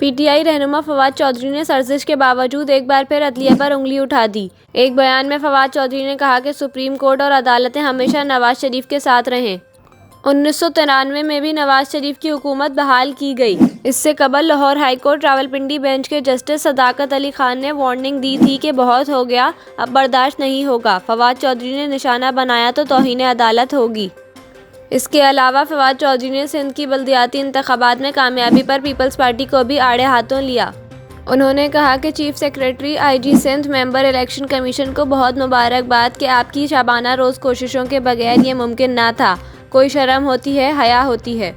PTI रहनुमा फवाद चौधरी ने सर्जिश के बावजूद एक बार फिर अदलिया पर उंगली उठा दी। एक बयान में फवाद चौधरी ने कहा कि सुप्रीम कोर्ट और अदालतें हमेशा नवाज शरीफ के साथ रहें। 1993 में भी नवाज शरीफ की हुकूमत बहाल की गई। इससे कबल लाहौर हाईकोर्ट रावलपिंडी बेंच के जस्टिस सदाकत अली खान ने वार्निंग दी थी कि बहुत हो गया, अब बर्दाश्त नहीं होगा। फवाद चौधरी ने निशाना बनाया तो तौहीन अदालत होगी। इसके अलावा फवाद चौधरी ने सिंध की बल्दियाती इंतखाबात में कामयाबी पर पीपल्स पार्टी को भी आड़े हाथों लिया। उन्होंने कहा कि chief secretary IG Sindh member election commission को बहुत मुबारकबाद कि आपकी शाबाना रोज़ कोशिशों के बगैर ये मुमकिन ना था। कोई शर्म होती है, हया होती है।